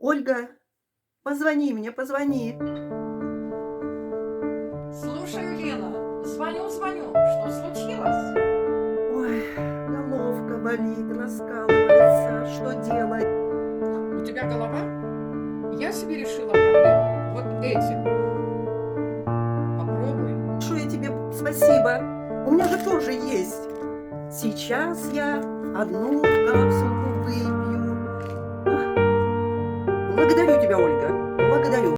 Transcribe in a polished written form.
Ольга, позвони мне, позвони. Слушаю, Лена. Звоню. Что случилось? Ой, головка болит, раскалывается. Что делать? У тебя голова? Я себе решила проблему вот этим. Попробуй. Большое тебе спасибо. У меня же тоже есть. Сейчас я одну капсулку выпью. Благодарю тебя, Ольга. Благодарю.